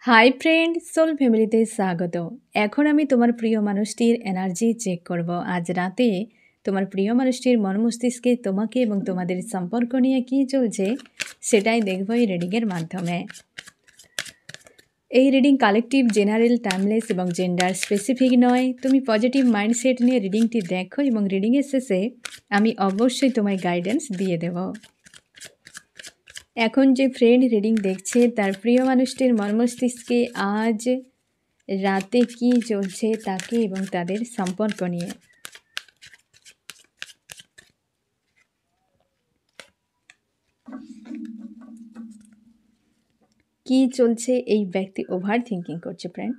Hi friend, soul ফ্যামিলিতে স্বাগত। এখন আমি তোমার প্রিয় মানুষটির এনার্জি চেক করব। আজ রাতে তোমার প্রিয় মানুষটির মন মস্তিষ্কে তোমাকে এবং তোমাদের সম্পর্ক নিয়ে কী চলছে সেটাই দেখব এই রিডিংয়ের মাধ্যমে। এই রিডিং কালেকটিভ, জেনারেল, টাইমলেস এবং জেন্ডার স্পেসিফিক নয়। তুমি পজিটিভ মাইন্ডসেট নিয়ে রিডিংটি দেখো এবং রিডিংয়ের শেষে আমি অবশ্যই তোমায় গাইডেন্স দিয়ে দেব। এখন যে ফ্রেন্ড রিডিং দেখছে তার প্রিয় মানুষটির মন মস্তিষ্কে আজ রাতে কি চলছে তাকে এবং তাদের সম্পর্ক নিয়ে। কি চলছে? এই ব্যক্তি ওভার থিঙ্কিং করছে ফ্রেন্ড,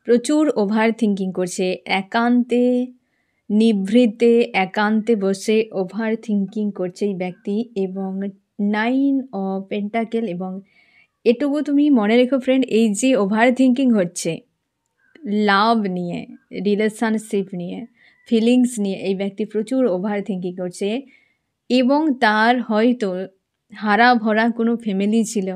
প্রচুর ওভার থিঙ্কিং করছে। একান্তে, নিভৃতে, একান্তে বসে ওভার থিঙ্কিং করছে এই ব্যক্তি। এবং 9 অফ পেন্টাকেল, এবং এটুকু তুমি মনে রেখো ফ্রেন্ড, এই যে ওভার থিঙ্কিং হচ্ছে লাভ নিয়ে, রিলেশনশিপ নিয়ে, ফিলিংস নিয়ে, এই ব্যক্তি প্রচুর ওভার থিঙ্কিং করছে। এবং তার হয়তো হারা ভরা কোনো ফ্যামিলি ছিল,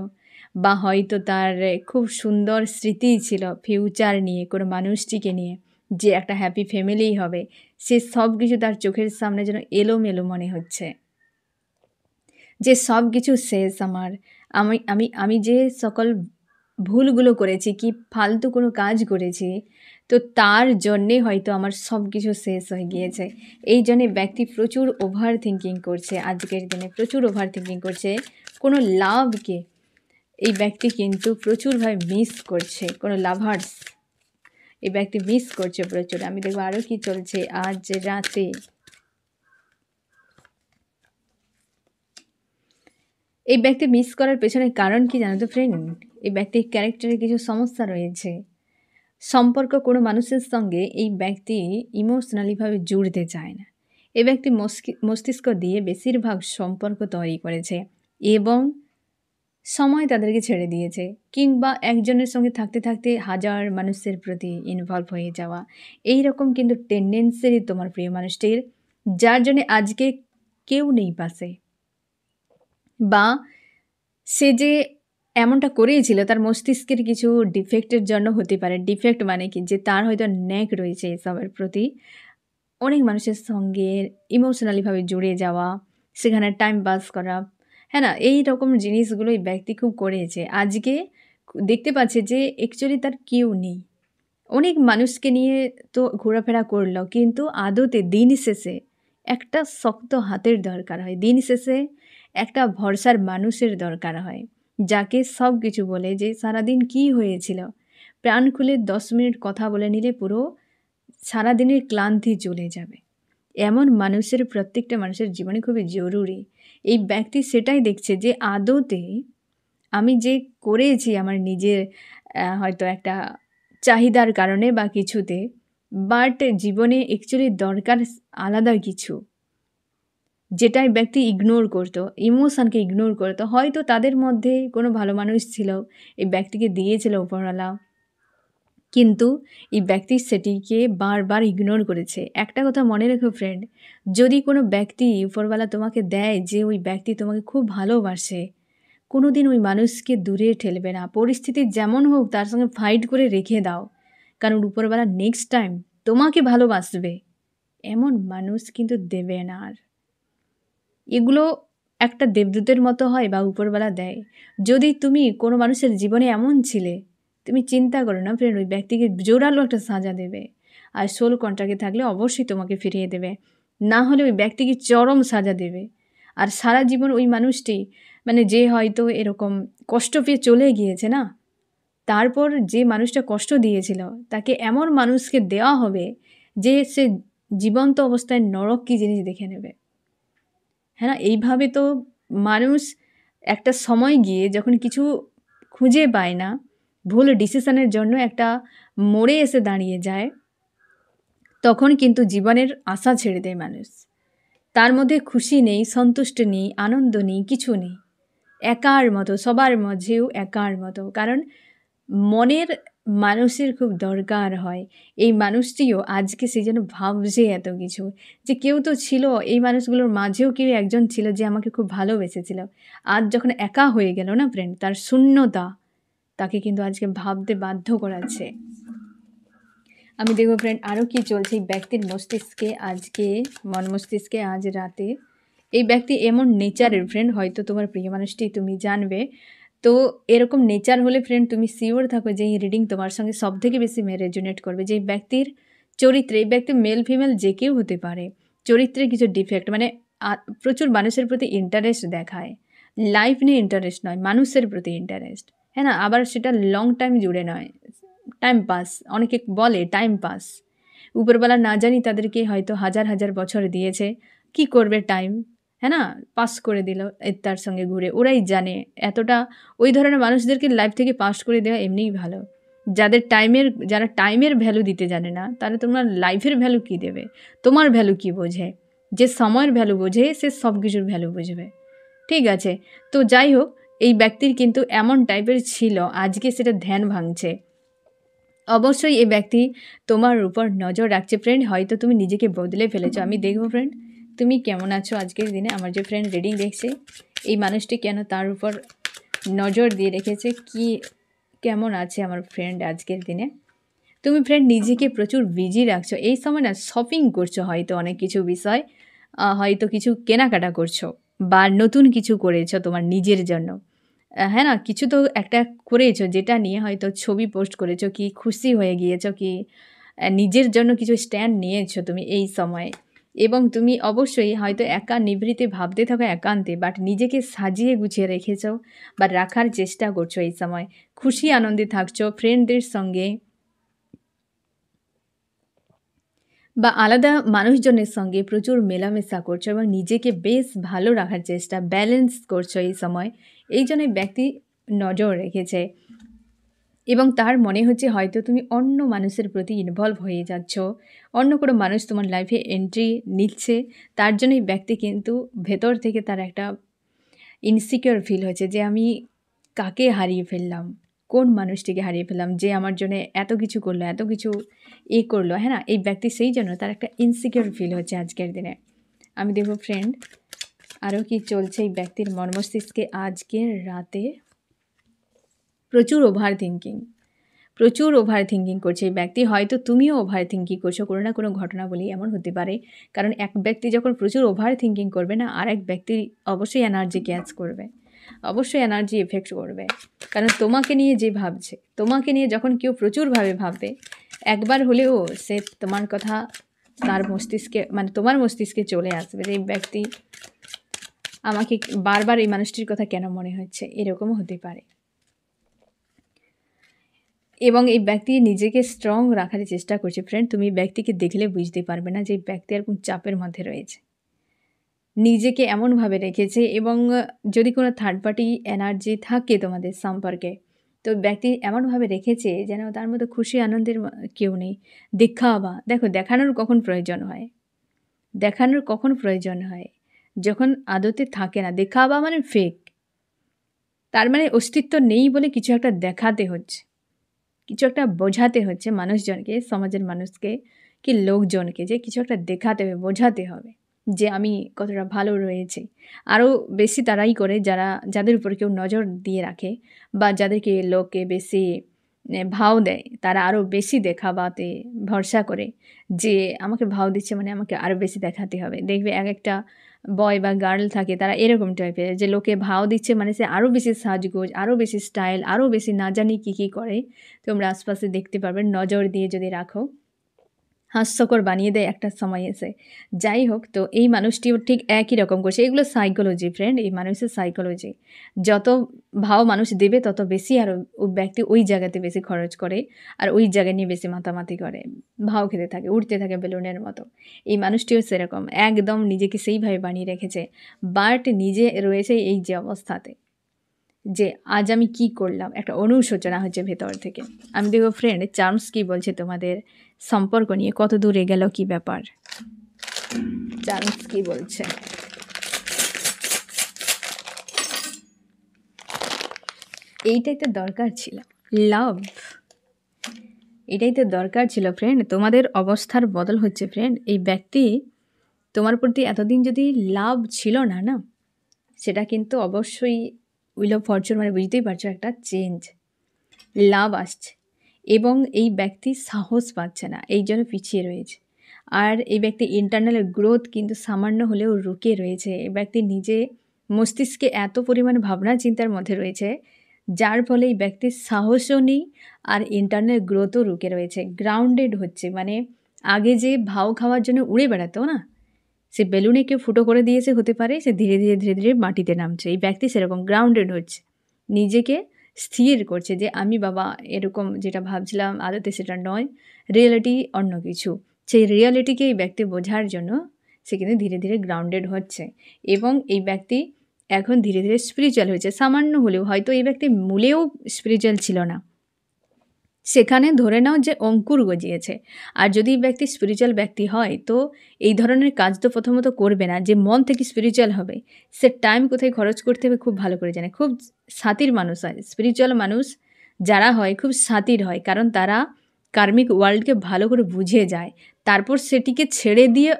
বা হয়তো তার খুব সুন্দর স্মৃতি ছিল ফিউচার নিয়ে, কোনো মানুষটিকে নিয়ে যে একটা হ্যাপি ফ্যামিলিই হবে, সে সব কিছু তার চোখের সামনে যেন এলোমেলো মনে হচ্ছে, যে সব কিছু শেষ। আমি আমি আমি যে সকল ভুলগুলো করেছি, কি ফালতু কোনো কাজ করেছি, তো তার জন্যে হয়তো আমার সব কিছু শেষ হয়ে গিয়েছে। এই জন্যে ব্যক্তি প্রচুর ওভার থিঙ্কিং করছে, আজকের দিনে প্রচুর ওভার থিঙ্কিং করছে। কোনো লাভকে এই ব্যক্তি কিন্তু প্রচুরভাবে মিস করছে, কোনো লাভার্স এই ব্যক্তি মিস করছে প্রচুর। আমি দেখবো আরও কি চলছে আজ রাতে। এই ব্যক্তি মিস করার পেছনে কারণ কি জানো তো ফ্রেন্ড? এই ব্যক্তির ক্যারেক্টারে কিছু সমস্যা রয়েছে। সম্পর্ক কোনো মানুষের সঙ্গে এই ব্যক্তি ইমোশনালিভাবে জুড়তে চায় না। এই ব্যক্তি মস্তিষ্ক দিয়ে বেশিরভাগ সম্পর্ক তৈরি করেছে এবং সময় তাদেরকে ছেড়ে দিয়েছে, কিংবা একজনের সঙ্গে থাকতে থাকতে হাজার মানুষের প্রতি ইনভলভ হয়ে যাওয়া, এই রকম কিন্তু টেন্ডেন্সি তোমার প্রিয় মানুষটির, যার জন্যে আজকে কেউ নেই পাশে। বা সে যে এমনটা করেছিল তার মস্তিষ্কের কিছু ডিফেক্টের জন্য হতে পারে। ডিফেক্ট মানে কি, যে তার হয়তো ন্যাক রয়েছে এসবের প্রতি, অনেক মানুষের সঙ্গে ইমোশনালিভাবে জুড়ে যাওয়া, সেখানে টাইম পাস করা, হ্যাঁ না, এই রকম জিনিসগুলো এই ব্যক্তি খুব করেছে। আজকে দেখতে পাচ্ছে যে অ্যাকচুয়ালি তার কেউ নেই। অনেক মানুষকে নিয়ে তো ঘোরাফেরা করলো, কিন্তু আদতে দিন শেষে একটা শক্ত হাতের দরকার হয়। দিন শেষে একটা ভরসার মানুষের দরকার হয়, যাকে সব কিছু বলে যে সারাদিন কি হয়েছিল, প্রাণ খুলে 10 মিনিট কথা বলে নিলে পুরো সারাদিনের ক্লান্তি চলে যাবে। এমন মানুষের প্রত্যেকটা মানুষের জীবনে খুবই জরুরি। এই ব্যক্তি সেটাই দেখছে যে আদতে আমি যে করেছি আমার নিজের হয়তো একটা চাহিদার কারণে বা কিছুতে, বাট জীবনে অ্যাকচুয়ালি দরকার আলাদা কিছু, যেটাই ব্যক্তি ইগনোর করতো, ইমোশনকে ইগনোর করতো। হয়তো তাদের মধ্যে কোনো ভালো মানুষ ছিল, এই ব্যক্তিকে দিয়েছিল উপরওয়ালা, কিন্তু এই ব্যক্তি সেটিকে বারবার ইগনোর করেছে। একটা কথা মনে রেখো ফ্রেন্ড, যদি কোনো ব্যক্তি উপরওয়ালা তোমাকে দেয় যে ওই ব্যক্তি তোমাকে খুব ভালোবাসে, কোনো দিন ওই মানুষকে দূরে ঠেলবে না। পরিস্থিতি যেমন হোক তার সঙ্গে ফাইট করে রেখে দাও, কারণ উপরওয়ালা নেক্সট টাইম তোমাকে ভালোবাসবে এমন মানুষ কিন্তু দেবে না আর। এগুলো একটা দেবদূতের মতো হয় বা উপরওয়ালা দেয়। যদি তুমি কোনো মানুষের জীবনে এমন ছিলে, তুমি চিন্তা করো না ফ্রেন্ড, ওই ব্যক্তিকে জোরালো একটা সাজা দেবে। আর সোল কন্ট্রাক্টে থাকলে অবশ্যই তোমাকে ফিরিয়ে দেবে, না হলে ওই ব্যক্তিকে চরম সাজা দেবে। আর সারা জীবন ওই মানুষটি, মানে যে হয়তো এরকম কষ্ট পেয়ে চলে গিয়েছে না, তারপর যে মানুষটা কষ্ট দিয়েছিল তাকে এমন মানুষকে দেওয়া হবে যে সে জীবন্ত অবস্থায় নরক কী জিনিস দেখে নেবে। হ্যাঁ না, এইভাবে তো মানুষ একটা সময় গিয়ে যখন কিছু খুঁজে পায় না, ভুল ডিসিশনের জন্য একটা মোড়ে এসে দাঁড়িয়ে যায়, তখন কিন্তু জীবনের আশা ছেড়ে দেয় মানুষ। তার মধ্যে খুশি নেই, সন্তুষ্ট নেই, আনন্দ নেই, কিছু নেই, একার মতো, সবার মাঝেও একার মতো। কারণ মনের মানুষের খুব দরকার হয়। এই মানুষটিও আজকে সে যেন ভাবছে এত কিছু, যে কেউ তো ছিল, এই মানুষগুলোর মাঝেও কেউ একজন ছিল যে আমাকে খুব ভালোবেসেছিল। আজ যখন একা হয়ে গেল না ফ্রেন্ড, তার শূন্যতা, তাকে কিন্তু আজকে ভাবতে বাধ্য করাচ্ছে। আমি দেখব ফ্রেন্ড আরও কি চলছে এই ব্যক্তির মস্তিষ্কে আজকে, মন মস্তিষ্কে আজ রাতে। এই ব্যক্তি এমন নেচারের ফ্রেন্ড, হয়তো তোমার প্রিয় মানুষটি তুমি জানবে। তো এরকম নেচার হলে ফ্রেন্ড তুমি শিওর থাকো যে এই রিডিং তোমার সঙ্গে সবথেকে বেশি রেজোনেট করবে। যে এই ব্যক্তির চরিত্রে, এই ব্যক্তি মেল ফিমেল যে কেউ হতে পারে, চরিত্রে কিছু ডিফেক্ট, মানে প্রচুর মানুষের প্রতি ইন্টারেস্ট দেখায়, লাইফ নিয়ে ইন্টারেস্ট নয়, মানুষের প্রতি ইন্টারেস্ট, হ্যাঁ না, আবার সেটা লং টাইম জুড়ে নয়, টাইম পাস, অনেকে বলে টাইম পাস। উপরবেলা না জানি তাদেরকে হয়তো হাজার হাজার বছর দিয়েছে, কি করবে টাইম, হ্যাঁ না, পাস করে দিল তার সঙ্গে ঘুরে, ওরাই জানে। এতটা ওই ধরনের মানুষদেরকে লাইফ থেকে পাস করে দেওয়া এমনিই ভালো। যারা টাইমের ভ্যালু দিতে জানে না, তারা তোমার লাইফের ভ্যালু কি দেবে, তোমার ভ্যালু কি বোঝে? যে সময়ের ভ্যালু বোঝে সে সব কিছুর ভ্যালু বুঝবে। ঠিক আছে, তো যাই হোক, এই ব্যক্তির কিন্তু এমন টাইপের ছিল, আজকে সেটা ধ্যান ভাঙছে। অবশ্যই এই ব্যক্তি তোমার উপর নজর রাখছে ফ্রেন্ড, হয়তো তুমি নিজেকে বদলে ফেলেছো। আমি দেখবো ফ্রেন্ড তুমি কেমন আছো আজকের দিনে। আমার যে ফ্রেন্ড রিডিং দেখছে, এই মানুষটি কেন তার উপর নজর দিয়ে রেখেছে, কি কেমন আছে আমার ফ্রেন্ড আজকের দিনে। তুমি ফ্রেন্ড নিজেকে প্রচুর বিজি রাখছো এই সময় না, শপিং করছো হয়তো অনেক কিছু বিষয়, হয়তো কিছু কেনাকাটা করছো বা নতুন কিছু করেছো তোমার নিজের জন্য, হ্যাঁ না, কিছু তো একটা করেছো যেটা নিয়ে হয়তো ছবি পোস্ট করেছো, কি খুশি হয়ে গিয়েছো, কি নিজের জন্য কিছু স্ট্যান্ড নিয়েছো তুমি এই সময়ে। এবং তুমি অবশ্যই হয়তো একা নিভৃতে ভাবতে থাকো একান্তে, বাট নিজেকে সাজিয়ে গুছিয়ে রেখেছো বা রাখার চেষ্টা করছো এই সময়, খুশি আনন্দে থাকছো ফ্রেন্ডদের সঙ্গে বা আলাদা মানুষজনের সঙ্গে প্রচুর মেলামেশা করছো এবং নিজেকে বেশ ভালো রাখার চেষ্টা, ব্যালেন্স করছো এই সময়। এই জন্য ব্যক্তি নজর রেখেছে এবং তার মনে হচ্ছে হয়তো তুমি অন্য মানুষের প্রতি ইনভলভ হয়ে যাচ্ছ, অন্য কোনো মানুষ তোমার লাইফে এন্ট্রি নিচ্ছে। তার জন্য এই ব্যক্তি কিন্তু ভেতর থেকে তার একটা ইনসিকিউর ফিল হয়েছে যে আমি কাকে হারিয়ে ফেললাম, কোন মানুষটিকে হারিয়ে ফেললাম যে আমার জন্য এত কিছু করলো, এত কিছু করলো, হ্যাঁ না, এই ব্যক্তি সেই জন্য তার একটা ইনসিকিউর ফিল হচ্ছে আজকের দিনে। আমি দেখব ফ্রেন্ড আরও কি চলছে এই ব্যক্তির মন মস্তিষ্কে আজকের রাতে। প্রচুর ওভার থিঙ্কিং করছে এই ব্যক্তি, হয়তো তুমিও ওভার থিঙ্কিং করছো কোনো না কোনো ঘটনা বলেই এমন হতে পারে। কারণ এক ব্যক্তি যখন প্রচুর ওভার থিঙ্কিং করবে না, আর এক ব্যক্তি অবশ্যই এনার্জি ক্যাচ করবে, অবশ্যই এনার্জি এফেক্ট করবে। কারণ তোমাকে নিয়ে যে ভাবছে, তোমাকে নিয়ে যখন কেউ প্রচুরভাবে ভাববে, একবার হলেও সে তোমার কথা তার মস্তিষ্কে, মানে তোমার মস্তিষ্কে চলে আসবে যে এই ব্যক্তি আমাকে বারবার এই মানুষটির কথা কেন মনে হচ্ছে, এরকমও হতে পারে। এবং এই ব্যক্তি নিজেকে স্ট্রং রাখার চেষ্টা করছে ফ্রেন্ড, তুমি ব্যক্তিকে দেখলে বুঝতে পারবে না যে এই ব্যক্তি এরকম চাপের মধ্যে রয়েছে, নিজেকে এমনভাবে রেখেছে। এবং যদি কোনো থার্ড পার্টি এনার্জি থাকে তোমাদের সম্পর্কে, তো ব্যক্তি এমনভাবে রেখেছে যেন তার মধ্যে খুশি আনন্দের কেউ নেই। দেখো দেখানোর কখন প্রয়োজন হয়, যখন আদতে থাকে না। দেখাবা মানে ফেক, তার মানে অস্তিত্ব নেই বলে কিছু একটা দেখাতে হচ্ছে, কিছু একটা বোঝাতে হচ্ছে মানুষজনকে, সমাজের মানুষকে, কি লোকজনকে, যে কিছু একটা দেখাতে হবে, বোঝাতে হবে যে আমি কতটা ভালো রয়েছি। আরও বেশি তারাই করে যাদের উপর কেউ নজর দিয়ে রাখে বা যাদেরকে লোকে বেশি ভাও দেয়, তারা আরও বেশি দেখাবাতে ভরসা করে যে আমাকে ভাও দিচ্ছে মানে আমাকে আরও বেশি দেখাতে হবে। দেখবে এক একটা বয় বা গার্ল থাকে, তারা এরকম টাইপের, যে লোকে ভাও দিচ্ছে মানে সে আরও বেশি সাজগোজ, আরও বেশি স্টাইল, আরও বেশি না জানি কী করে। তোমরা আশপাশে দেখতে পারবে, নজর দিয়ে যদি রাখো হাস্যকর বানিয়ে দেয় একটা সময় এসে। যাই হোক, তো এই মানুষটিও ঠিক একই রকম করছে। এগুলো সাইকোলজি ফ্রেন্ড, এই মানুষের সাইকোলজি। যত ভাও মানুষ দেবে তত বেশি আর ব্যক্তি ওই জায়গাতে বেশি খরচ করে আর ওই জায়গা নিয়ে বেশি মাতামাতি করে, ভাও খেতে থাকে, উঠতে থাকে বেলুনের মতো। এই মানুষটিও সেরকম একদম নিজেকে সেইভাবে বানিয়ে রেখেছে, বাট নিজে রয়েছে এই যে অবস্থাতে যে আজ আমি কি করলাম, একটা অনুশোচনা হচ্ছে ভেতর থেকে। আমি দেখো ফ্রেন্ড চার্মস কি বলছে তোমাদের সম্পর্ক নিয়ে, কত দূরে গেল, কি ব্যাপার, চার্মস কি বলছে। এইটাই তো দরকার ছিল, লাভ, এটাই তো দরকার ছিল ফ্রেন্ড। তোমাদের অবস্থার বদল হচ্ছে ফ্রেন্ড। এই ব্যক্তি তোমার প্রতি এতদিন যদি লাভ ছিল না না, সেটা কিন্তু অবশ্যই উইল অফ ফরচুন, মানে বুঝতেই পারছো একটা চেঞ্জ। লাভ আসছে এবং এই ব্যক্তি সাহস পাচ্ছে না, এই জন্য পিছিয়ে রয়েছে। আর এই ব্যক্তি ইন্টারনাল গ্রোথ কিন্তু সামান্য হলেও রুকে রয়েছে। এই ব্যক্তি নিজে মস্তিষ্কে এত পরিমাণ ভাবনা চিন্তার মধ্যে রয়েছে, যার ফলে এই ব্যক্তির সাহসও নেই আর ইন্টারনাল গ্রোথও রুকে রয়েছে। গ্রাউন্ডেড হচ্ছে, মানে আগে যে ভাও খাওয়ার জন্য উড়ে বেড়াতো না, সে বেলুনে কেউ ফুটো করে দিয়েছে হতে পারে, সে ধীরে ধীরে ধীরে ধীরে মাটিতে নামছে। এই ব্যক্তি সেরকম গ্রাউন্ডেড হচ্ছে, নিজেকে স্থির করছে যে আমি বাবা এরকম যেটা ভাবছিলাম আদতে সেটা নয়, রিয়েলিটি অন্য কিছু। সেই রিয়েলিটিকে এই ব্যক্তি বোঝার জন্য সে কিন্তু ধীরে ধীরে গ্রাউন্ডেড হচ্ছে এবং এই ব্যক্তি এখন ধীরে ধীরে স্পিরিচুয়াল হয়েছে। সামান্য হলেও, হয়তো এই ব্যক্তি মূলেও স্পিরিচুয়াল ছিল না, সেখানে ধরে নাও যে অঙ্কুর গজিয়েছে। আর যদি ব্যক্তি স্পিরিচুয়াল ব্যক্তি হয় তো এই ধরনের কাজ তো প্রথমত করবে না, যে মন থেকে স্পিরিচুয়াল হবে সে টাইম কোথায় খরচ করতে হবে খুব ভালো করে জানে। খুব শাতির মানুষ হয় স্পিরিচুয়াল মানুষ, যারা হয় খুব শাতির হয়, কারণ তারা কার্মিক ওয়ার্ল্ডকে ভালো করে বুঝে যায়, তারপর সেটিকে ছেড়ে দিয়ে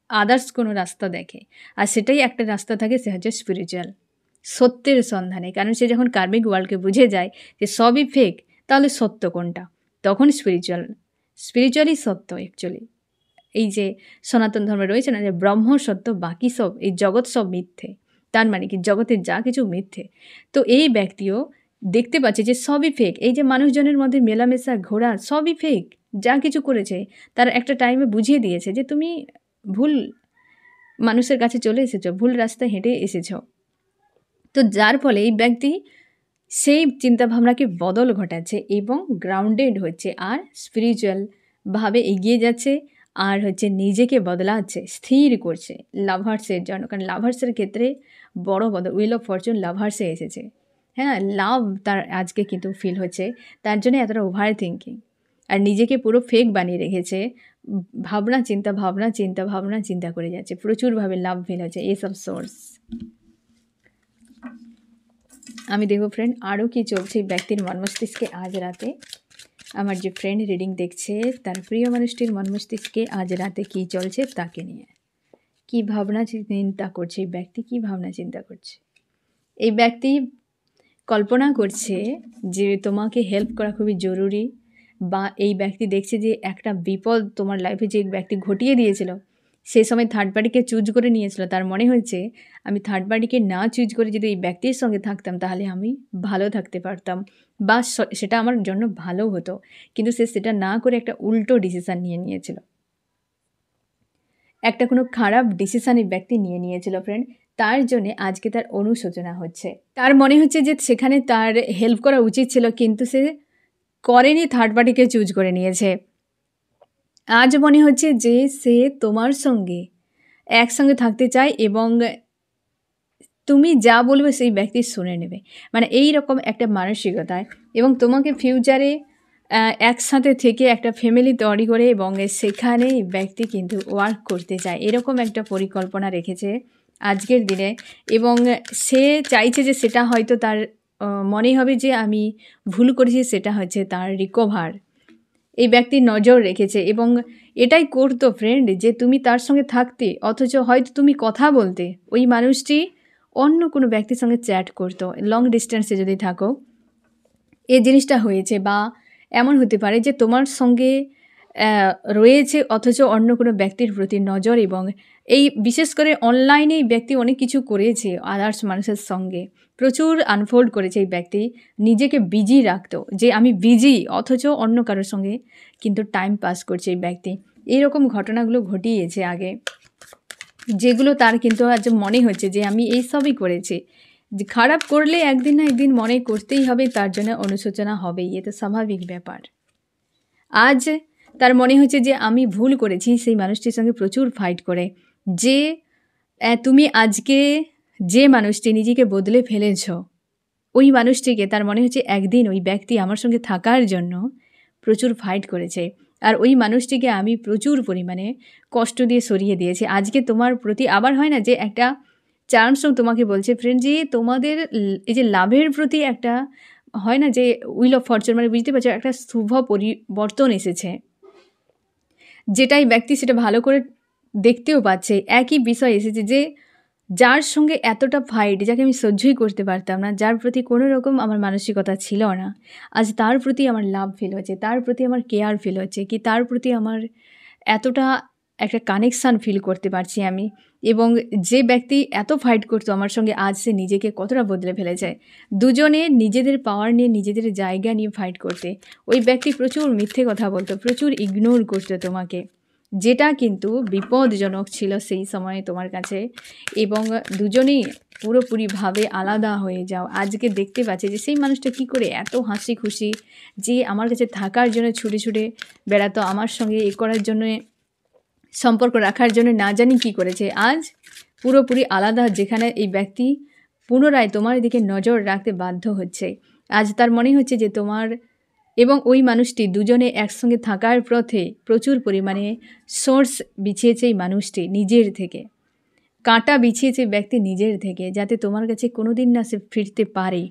আদার্স কোনো রাস্তা দেখে। আর সেটাই একটা রাস্তা থাকে, সে হচ্ছে স্পিরিচুয়াল, সত্যের সন্ধানে। কারণ সে যখন কার্মিক ওয়ার্ল্ডকে বুঝে যায় যে সবই ফেক, তাহলে সত্য কোনটা, তখন স্পিরিচুয়ালি সত্য অ্যাকচুয়ালি। এই যে সনাতন ধর্মে রয়েছে না যে ব্রহ্ম সত্য, বাকি সব এই জগৎ সব মিথ্যে, তার মানে কি জগতের যা কিছু মিথ্যে। তো এই ব্যক্তিও দেখতে পাচ্ছে যে সবই ফেক, এই যে মানুষজনের মধ্যে মেলামেশা ঘোরা সবই ফেক, যা কিছু করেছে তার একটা টাইমে বুঝিয়ে দিয়েছে যে তুমি ভুল মানুষের কাছে চলে এসেছো, ভুল রাস্তায় হেঁটে এসেছো। তো যার ফলে এই ব্যক্তি সেই চিন্তাভাবনাকে বদল ঘটাচ্ছে এবং গ্রাউন্ডেড হচ্ছে আর স্পিরিচুয়ালভাবে এগিয়ে যাচ্ছে আর হচ্ছে নিজেকে বদলাচ্ছে, স্থির করছে লাভার্সের জন্য। কারণ লাভার্সের ক্ষেত্রে বড় বদল, উইল অফ ফরচুন লাভার্সে এসেছে। হ্যাঁ, লাভ তার আজকে কিন্তু ফিল হচ্ছে, তার জন্য এতটা ওভার থিঙ্কিং আর নিজেকে পুরো ফেক বানিয়ে রেখেছে। ভাবনা চিন্তা করে যাচ্ছে, প্রচুরভাবে লাভ ফিল হচ্ছে এসব সোর্স। আমি দেখব ফ্রেন্ড আরও কি চলছে ব্যক্তির মন মস্তিষ্কে আজ রাতে। আমার যে ফ্রেন্ড রিডিং দেখছে তার প্রিয় মানুষটির মন মস্তিষ্কে আজ রাতে কী চলছে তাকে নিয়ে কী ভাবনা চিন্তা করছে এই ব্যক্তি, কী ভাবনা চিন্তা করছে। এই ব্যক্তি কল্পনা করছে যে তোমাকে হেল্প করা খুবই জরুরি, বা এই ব্যক্তি দেখছে যে একটা বিপদ তোমার লাইফে যে ব্যক্তি ঘটিয়ে দিয়েছিল সেই সময় থার্ড পার্টিকে চুজ করে নিয়েছিল। তার মনে হচ্ছে আমি থার্ড পার্টিকে না চুজ করে যদি এই ব্যক্তির সঙ্গে থাকতাম তাহলে আমি ভালো থাকতে পারতাম, বা সেটা আমার জন্য ভালো হতো, কিন্তু সে সেটা না করে একটা উল্টো ডিসিশান নিয়েছিল। একটা কোনো খারাপ ডিসিশান এই ব্যক্তি নিয়েছিল ফ্রেন্ড, তার জন্যে আজকে তার অনুশোচনা হচ্ছে। তার মনে হচ্ছে যে সেখানে তার হেল্প করা উচিত ছিল, কিন্তু সে করেনি, থার্ড পার্টিকে চুজ করে নিয়েছে। আজ মনে হচ্ছে যে সে তোমার সঙ্গে একসঙ্গে থাকতে চায় এবং তুমি যা বলবে সেই ব্যক্তি শুনে নেবে, মানে এই রকম একটা মানসিকতায়, এবং তোমাকে ফিউচারে একসাথে থেকে একটা ফ্যামিলি তৈরি করে এবং সেখানে ব্যক্তি কিন্তু ওয়ার্ক করতে চায়, এরকম একটা পরিকল্পনা রেখেছে আজকের দিনে। এবং সে চাইছে যে সেটা হয়তো তার মনে হবে যে আমি ভুল করেছি, সেটা হচ্ছে তার রিকভার এই ব্যক্তি নজর রেখেছে। এবং এটাই করতো ফ্রেন্ড যে তুমি তার সঙ্গে থাকতে, অথচ হয়তো তুমি কথা বলতে, ওই মানুষটি অন্য কোনো ব্যক্তির সঙ্গে চ্যাট করতো, লং ডিস্টেন্সে যদি থাকো এই জিনিসটা হয়েছে। বা এমন হতে পারে যে তোমার সঙ্গে রয়েছে অথচ অন্য কোনো ব্যক্তির প্রতি নজর, এবং এই বিশেষ করে অনলাইনে এই ব্যক্তি অনেক কিছু করেছে আদার্স মানুষের সঙ্গে, প্রচুর আনফোল্ড করেছে এই ব্যক্তি, নিজেকে বিজি রাখতো যে আমি বিজি, অথচ অন্য কারোর সঙ্গে কিন্তু টাইম পাস করছে এই ব্যক্তি। এইরকম ঘটনাগুলো ঘটিয়েছে আগে, যেগুলো তার কিন্তু আজ মনে হচ্ছে যে আমি এইসবই করেছি। যে খারাপ করলে একদিন না একদিন মনে করতেই হবে, তার জন্য অনুশোচনা হবেই, এ তো স্বাভাবিক ব্যাপার। আজ তার মনে হচ্ছে যে আমি ভুল করেছি সেই মানুষটির সঙ্গে প্রচুর ফাইট করে, যে তুমি আজকে যে মানুষটি নিজেকে বদলে ফেলেছ ওই মানুষটিকে তার মনে হচ্ছে একদিন ওই ব্যক্তি আমার সঙ্গে থাকার জন্য প্রচুর ফাইট করেছে, আর ওই মানুষটিকে আমি প্রচুর পরিমাণে কষ্ট দিয়ে সরিয়ে দিয়েছি। আজকে তোমার প্রতি আবার হয় না যে একটা চান্সও তোমাকে বলছে ফ্রেন্ড যে তোমাদের এই যে লাভের প্রতি একটা হয় না যে উইল অফ ফরচুন, মানে বুঝতে পারছো একটা শুভ পরিবর্তন এসেছে, যেটাই ব্যক্তি সেটা ভালো করে দেখতেও পাচ্ছে। একই বিষয় এসেছে যে যার সঙ্গে এতটা ফাইট, যাকে আমি সহ্যই করতে পারতাম না, যার প্রতি কোনো রকম আমার মানসিকতা ছিল না, আজ তার প্রতি আমার লাভ ফিল হচ্ছে, তার প্রতি আমার কেয়ার ফিল হচ্ছে, কি তার প্রতি আমার এতটা একটা কানেকশান ফিল করতে পারছি আমি। এবং যে ব্যক্তি এত ফাইট করতো আমার সঙ্গে, আজ সে নিজেকে কতটা বদলে ফেলেছে। দুজনে নিজেদের পাওয়ার নিয়ে, নিজেদের জায়গা নিয়ে ফাইট করতে। ওই ব্যক্তি প্রচুর মিথ্যে কথা বলতো, প্রচুর ইগনোর করতো তোমাকে, যেটা কিন্তু বিপদজনক ছিল সেই সময়ে তোমার কাছে। এবং দুজনেই পুরোপুরিভাবে আলাদা হয়ে যাও। আজকে দেখতে পাচ্ছি যে সেই মানুষটা কী করে এত হাসি খুশি, যে আমার কাছে থাকার জন্য ছুটে ছুটে বেড়াতো, আমার সঙ্গে এ করার জন্যে, সম্পর্ক রাখার জন্য না জানি কী করেছে, আজ পুরোপুরি আলাদা। যেখানে এই ব্যক্তি পুনরায় তোমার দিকে নজর রাখতে বাধ্য হচ্ছে। আজ তার মনে হচ্ছে যে তোমার এবং ওই মানুষটি দুজনে একসঙ্গে থাকার পথে প্রচুর পরিমাণে সোর্স বিছিয়েছে এই মানুষটি নিজের থেকে, কাঁটা বিছিয়েছে ব্যক্তি নিজের থেকে, যাতে তোমার কাছে কোনো দিন না সে ফিরতে পারে।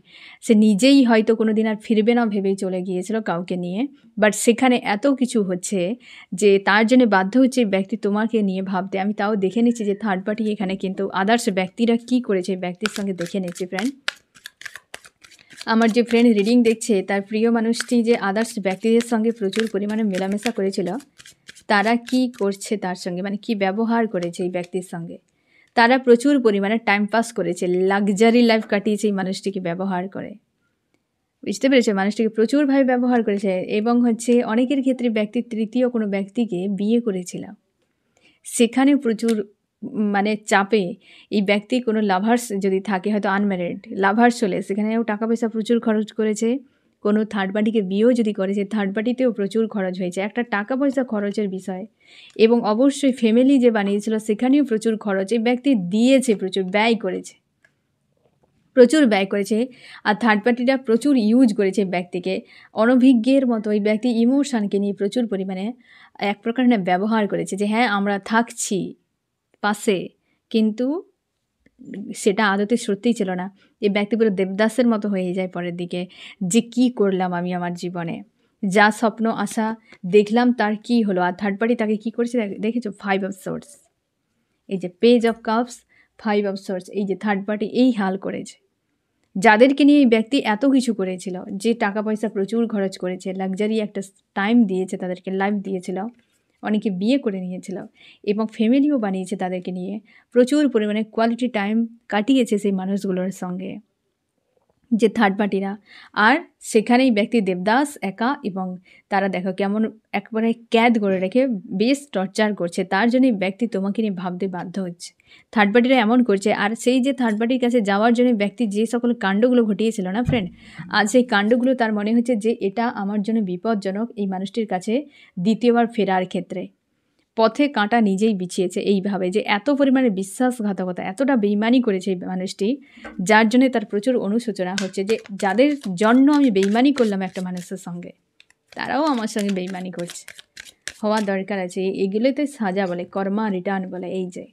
সে নিজেই হয়তো কোনো দিন আর ফিরবে না ভেবেই চলে গিয়েছিল কাউকে নিয়ে, বাট সেখানে এত কিছু হচ্ছে যে তার জন্য বাধ্য হচ্ছে এই ব্যক্তি তোমাকে নিয়ে ভাবতে। আমি তাও দেখে নিচ্ছি যে থার্ড পার্টি এখানে কিন্তু আদার্স ব্যক্তিরা কী করেছে এই ব্যক্তির সঙ্গে, দেখে নিচ্ছি ফ্রেন্ড। আমার যে ফ্রেন্ড রিডিং দেখছে, তার প্রিয় মানুষটি যে আদার্স ব্যক্তিদের সঙ্গে প্রচুর পরিমাণে মেলামেশা করেছিল, তারা কি করছে তার সঙ্গে, মানে কি ব্যবহার করেছে এই ব্যক্তির সঙ্গে। তারা প্রচুর পরিমাণে টাইম পাস করেছে, লাক্সারি লাইফ কাটিয়েছে এই মানুষটিকে ব্যবহার করে। বুঝতে পেরেছে? মানুষটিকে প্রচুরভাবে ব্যবহার করেছে। এবং হচ্ছে অনেকের ক্ষেত্রে ব্যক্তি তৃতীয় কোনো ব্যক্তিকে বিয়ে করেছিল, সেখানে প্রচুর মানে চাপে এই ব্যক্তি কোনো লাভার্স যদি থাকে, হয়তো আনম্যারিড লাভার্স হলে সেখানেও টাকা পয়সা প্রচুর খরচ করেছে। কোনো থার্ড পার্টিকে বিয়েও যদি করেছে, থার্ড পার্টিতেও প্রচুর খরচ হয়েছে, একটা টাকা পয়সা খরচের বিষয়। এবং অবশ্যই ফ্যামিলি যে বানিয়েছিল সেখানেও প্রচুর খরচ এই ব্যক্তি দিয়েছে, প্রচুর ব্যয় করেছে, প্রচুর ব্যয় করেছে। আর থার্ড পার্টিরা প্রচুর ইউজ করেছে ব্যক্তিকে, অনভিজ্ঞের মতো এই ব্যক্তি ইমোশানকে নিয়ে প্রচুর পরিমাণে এক প্রকার না ব্যবহার করেছে, যে হ্যাঁ আমরা থাকছি পাশে, কিন্তু সেটা আদতে সত্যিই ছিল না। এই ব্যক্তি পুরো দেবদাসের মতো হয়ে যায় পরের দিকে, যে কি করলাম আমি আমার জীবনে, যা স্বপ্ন আশা দেখলাম তার কি হলো। আর থার্ড পার্টি তাকে কি করেছে দেখেছো? 5 অফ সোর্স, এই যে page of cups, 5 of swords, এই যে থার্ড পার্টি এই হাল করেছে। যাদেরকে নিয়ে এই ব্যক্তি এত কিছু করেছিল, যে টাকা পয়সা প্রচুর খরচ করেছে, লাক্সারি একটা টাইম দিয়েছে, তাদেরকে লাইফ দিয়েছিল, অনেকে বিয়ে করে নিয়েছিল এবং ফ্যামিলিও বানিয়েছে তাদেরকে নিয়ে, প্রচুর পরিমাণে কোয়ালিটি টাইম কাটিয়েছে সেই মানুষগুলোর সঙ্গে, যে থার্ড পার্টিরা। আর সেখানেই ব্যক্তি দেবদাস একা, এবং তারা দেখো কেমন একবারে ক্যাদ করে রেখে বেশ টর্চার করছে। তার জন্যই ব্যক্তি তোমাকে নিয়ে ভাবতে বাধ্য হচ্ছে, থার্ড পার্টিরা এমন করছে। আর সেই যে থার্ড পার্টির কাছে যাওয়ার জন্য ব্যক্তি যে সকল কাণ্ডগুলো ঘটিয়েছিল না ফ্রেন্ড, আজ সেই কাণ্ডগুলো তার মনে হচ্ছে যে এটা আমার জন্য বিপজ্জনক এই মানুষটির কাছে দ্বিতীয়বার ফেরার ক্ষেত্রে। পথে কাঁটা নিজেই বিছিয়েছে এইভাবে, যে এত পরিমাণে বিশ্বাসঘাতকতা, এতটা বেইমানি করেছে এই মানুষটি, যার জন্য তার প্রচুর অনুশোচনা হচ্ছে, যে যাদের জন্য আমি বেইমানি করলাম একটা মানুষের সঙ্গে, তারাও আমার সঙ্গে বেইমানি করছে। হওয়া দরকার আছে, এগুলোই তো সাজা বলে, কর্মা রিটার্ন বলে। এই যে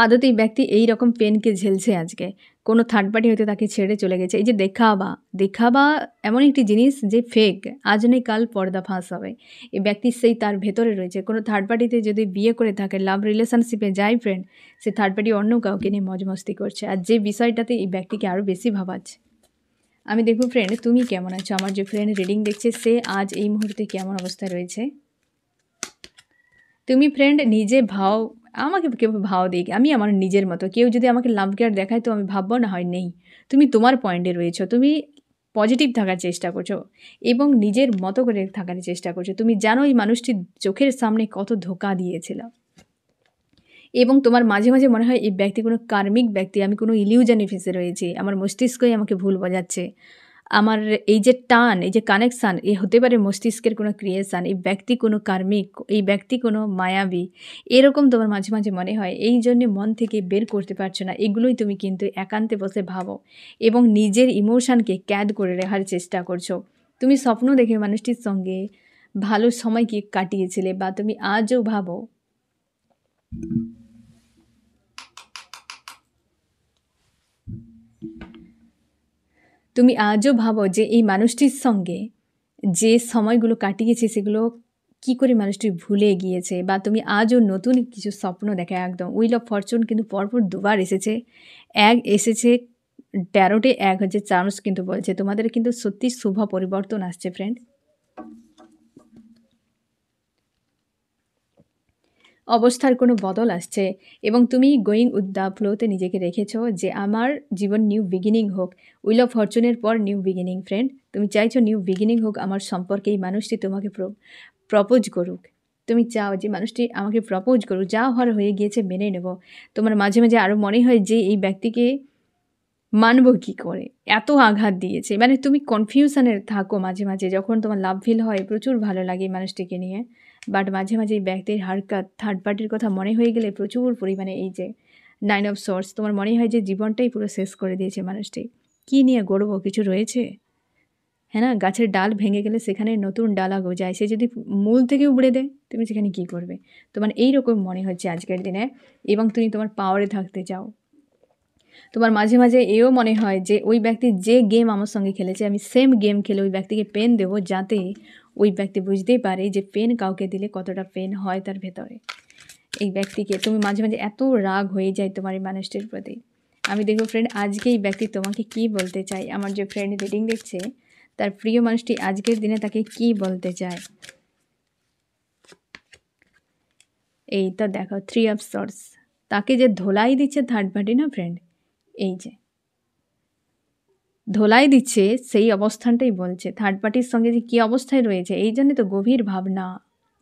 আদতে এই ব্যক্তি এই রকম পেনকে ঝেলছে আজকে, কোনো থার্ড পার্টি হয়তো তাকে ছেড়ে চলে গেছে। এই যে দেখাবা এমন একটি জিনিস যে ফেক, আজ নেই কাল পর্দা ফাঁস হবে। এই ব্যক্তি সেই তার ভেতরে রয়েছে। কোনো থার্ড পার্টিতে যদি বিয়ে করে থাকে, লাভ রিলেশনশিপে যায় ফ্রেন্ড, সে থার্ড পার্টি অন্য কাউকে নিয়ে মজমস্তি করছে, আর যে বিষয়টাতে এই ব্যক্তিকে আরও বেশি ভাবাচ্ছে। আমি দেখব ফ্রেন্ড তুমি কেমন আছো। আমার যে ফ্রেন্ড রিডিং দেখছে, সে আজ এই মুহূর্তে কেমন অবস্থায় রয়েছে। তুমি ফ্রেন্ড নিজে ভাও, আমাকে কেউ ভাও দিক, আমি আমার নিজের মতো। কেউ যদি আমাকে লাভ কেয়ার দেখায় তো আমি ভাববো না হয় নেই। তুমি তোমার পয়েন্টে রয়েছো, তুমি পজিটিভ থাকার চেষ্টা করছো এবং নিজের মতো করে থাকার চেষ্টা করছো। তুমি জানো এই মানুষটি চোখের সামনে কত ধোঁকা দিয়েছিল, এবং তোমার মাঝে মাঝে মনে হয় এই ব্যক্তি কোনো কার্মিক ব্যক্তি, আমি কোনো ইলিউশনে ফেসে রয়েছি, আমার মস্তিষ্কই আমাকে ভুল বোঝাচ্ছে। আমার এই যে টান, এই যে কানেকশান, এ হতে পারে মস্তিষ্কের কোনো ক্রিয়েশান, এই ব্যক্তি কোনো কার্মিক, এই ব্যক্তি কোনো মায়াবী, এরকম তোমার মাঝে মাঝে মনে হয়। এই জন্যে মন থেকে বের করতে পারছো না। এগুলোই তুমি কিন্তু একান্তে বসে ভাবো এবং নিজের ইমোশানকে ক্যাদ করে রাখার চেষ্টা করছো। তুমি স্বপ্ন দেখে মানুষটির সঙ্গে ভালো সময় কি কাটিয়েছিলে, বা তুমি আজও ভাবো, তুমি আজও ভাবো যে এই মানুষটির সঙ্গে যে সময়গুলো কাটিয়েছে সেগুলো কি করে মানুষটি ভুলে গিয়েছে, বা তুমি আজও নতুন কিছু স্বপ্ন দেখা। একদম হুইল অফ ফরচুন কিন্তু পরপর দুবার এসেছে। এক এসেছে, ট্যারোটে এক হচ্ছে চান্স, কিন্তু বলছে তোমাদের কিন্তু সত্যি শুভ পরিবর্তন আসছে ফ্রেন্ড। অবস্থার কোনো বদল আসছে এবং তুমি গোয়িং উইথ দ্য ফ্লোতে নিজেকে রেখেছো যে আমার জীবন নিউ বিগিনিং হোক। উইল অফ ফরচুনের পর নিউ বিগিনিং ফ্রেন্ড। তুমি চাইছো নিউ বিগিনিং হোক আমার সম্পর্কে, এই মানুষটি তোমাকে প্রপোজ করুক। তুমি চাও যে মানুষটি আমাকে প্রপোজ করুক, যা হওয়ার হয়ে গিয়েছে মেনে নেব। তোমার মাঝে মাঝে আরও মনে হয় যে এই ব্যক্তিকে মানব কী করে? এত আঘাত দিয়েছে। মানে তুমি কনফিউশনে থাকো মাঝে মাঝে, যখন তোমার লাভ ফিল হয় প্রচুর ভালো লাগে এই মানুষটিকে নিয়ে। বাট মাঝে মাঝে এই ব্যক্তির হারকাত, থার্ড পার্টির কথা মনে হয়ে গেলে প্রচুর পরিমাণে এই যে 9 অফ সোর্স, তোমার মনে হয় যে জীবনটাই পুরো শেষ করে দিয়েছে মানুষটি। কী নিয়ে গড়বো? কিছু রয়েছে? হ্যাঁ না? গাছের ডাল ভেঙে গেলে সেখানে নতুন ডালা গজায়। সে যদি মূল থেকে উপড়ে দেয়, তুমি সেখানে কী করবে? তোমার এইরকম মনে হচ্ছে আজকের দিনে, এবং তুমি তোমার পাওয়ারে থাকতে চাও। তোমার মাঝে মাঝে এও মনে হয় যে ওই ব্যক্তি যে গেম আমার সঙ্গে খেলেছে, আমি সেম গেম খেলে ওই ব্যক্তিকে পেন দেবো, যাতে ওই ব্যক্তি বুঝতেই পারে যে পেন কাউকে দিলে কতটা পেন হয় তার ভেতরে। এই ব্যক্তিকে তুমি মাঝে মাঝে এত রাগ হয়ে যায় তোমার এই মানুষটির প্রতি। আমি দেখবো ফ্রেন্ড, আজকে এই ব্যক্তি তোমাকে কি বলতে চাই। আমার যে ফ্রেন্ড রিডিং দেখছে, তার প্রিয় মানুষটি আজকের দিনে তাকে কি বলতে চায়। এইটা দেখো, 3 অফ সোর্স। তাকে যে ধোলাই দিচ্ছে থার্ড পার্টি না ফ্রেন্ড, এই যে ধোলাই দিচ্ছে সেই অবস্থানটাই বলছে। থার্ড পার্টির সঙ্গে যে কী অবস্থায় রয়েছে, এই জন্যে তো গভীর ভাবনা।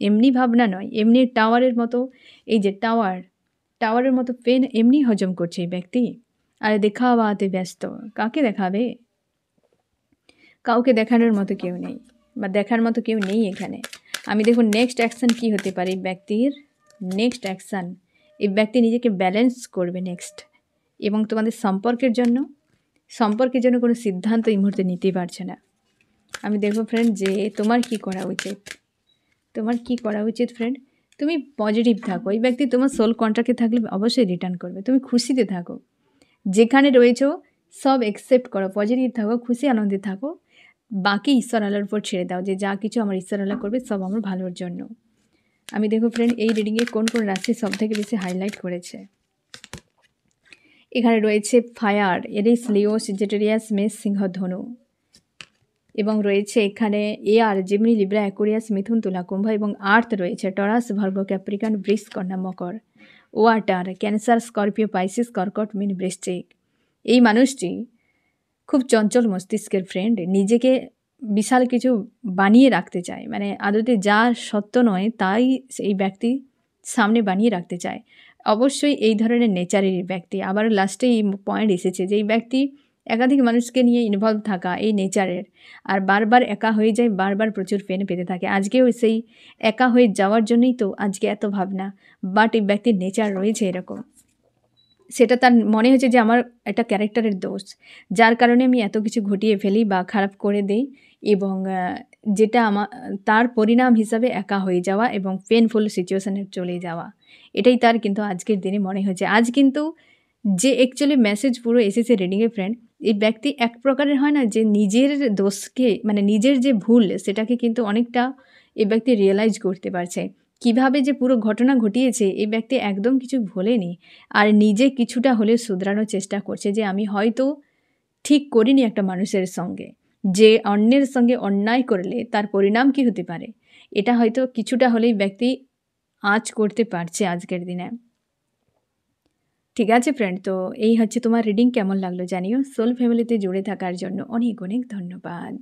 এমনি ভাবনা নয়, এমনি টাওয়ারের মতো, এই যে টাওয়ারের মতো পেন এমনি হজম করছে এই ব্যক্তি। আর দেখাওয়াতে ব্যস্ত। কাকে দেখাবে? কাউকে দেখানোর মতো কেউ নেই, বা দেখার মতো কেউ নেই এখানে। আমি দেখুন নেক্সট অ্যাকশান কী হতে পারে এই ব্যক্তির। নেক্সট অ্যাকশান, এই ব্যক্তি নিজেকে ব্যালেন্স করবে নেক্সট, এবং তোমাদের সম্পর্কের জন্য কোনো সিদ্ধান্ত এই মুহূর্তে নিতে পারছে না। আমি দেখব ফ্রেন্ড যে তোমার কি করা উচিত। তোমার কি করা উচিত ফ্রেন্ড? তুমি পজিটিভ থাকো। এই ব্যক্তি তোমার সোল কন্ট্রাক্টে থাকলে অবশ্যই রিটার্ন করবে। তুমি খুশিতে থাকো, যেখানে রয়েছো সব অ্যাকসেপ্ট করো, পজিটিভ থাকো, খুশি আনন্দে থাকো। বাকি ঈশ্বর আল্লাহর উপর ছেড়ে দাও যে যা কিছু আমার ঈশ্বর আল্লাহ করবে সব আমার ভালোর জন্য। আমি দেখো ফ্রেন্ড এই রিডিংয়ে কোন কোন রাশি সবথেকে বেশি হাইলাইট করেছে। এখানে রয়েছে ফায়ার, এরিস, লিও, সেজিটেরিয়াস, মেষ, সিংহ, ধনু, এবং রয়েছে এখানে এয়ার, জিমনি, লিব্রা, অ্যাকুরিয়াস, মিথুন, তুলা, কুম্ভ, এবং আর্থ রয়েছে টরাস, ভার্গো, ক্যাপ্রিকন, বৃষ, কন্যা, মকর। ওয়াটার, ক্যান্সার, স্করপিও, পাইসিস, কর্কট, মীন, বৃশ্চিক। এই মানুষটি খুব চঞ্চল মস্তিষ্কের ফ্রেন্ড, নিজেকে বিশাল কিছু বানিয়ে রাখতে চায়। মানে আদতে যা সত্য নয় তাই এই ব্যক্তি সামনে বানিয়ে রাখতে চায়। অবশ্যই এই ধরনের নেচারের ব্যক্তি। আবার লাস্টে এই পয়েন্ট এসেছে যে এই ব্যক্তি একাধিক মানুষকে নিয়ে ইনভলভ থাকা এই নেচারের, আর বারবার একা হয়ে যায়, বারবার প্রচুর পেন পেতে থাকে। আজকেও সেই একা হয়ে যাওয়ার জন্যই তো আজকে এত ভাবনা। বাট এই ব্যক্তির নেচার রয়েছে এরকম, সেটা তার মনে হচ্ছে যে আমার একটা ক্যারেক্টারের দোষ, যার কারণে আমি এত কিছু ঘটিয়ে ফেলি বা খারাপ করে দেই, এবং যেটা তার পরিণাম হিসাবে একা হয়ে যাওয়া এবং পেনফুল সিচুয়েশানে চলে যাওয়া। এটাই তার কিন্তু আজকের দিনে মনে হয়েছে। আজ কিন্তু যে অ্যাকচুয়ালি মেসেজ পুরো এসেছে রিডিংয়ে ফ্রেন্ড, এই ব্যক্তি এক প্রকারের হয় না যে নিজের দোষকে, মানে নিজের যে ভুল সেটাকে কিন্তু অনেকটা এই ব্যক্তি রিয়েলাইজ করতে পারছে। কিভাবে যে পুরো ঘটনা ঘটিয়েছে এই ব্যক্তি একদম কিছু ভোলেনি, আর নিজে কিছুটা হলেও শুধরানোর চেষ্টা করছে যে আমি হয়তো ঠিক করিনি একটা মানুষের সঙ্গে, যে অন্যের সঙ্গে অন্যায় করলে তার পরিণাম কী হতে পারে, এটা হয়তো কিছুটা হলেই ব্যক্তি আঁচ করতে পারছে আজকের দিনে। ঠিক আছে ফ্রেন্ড, তো এই হচ্ছে তোমার রিডিং। কেমন লাগলো জানিও। সোল ফ্যামিলিতে জুড়ে থাকার জন্য অনেক অনেক ধন্যবাদ।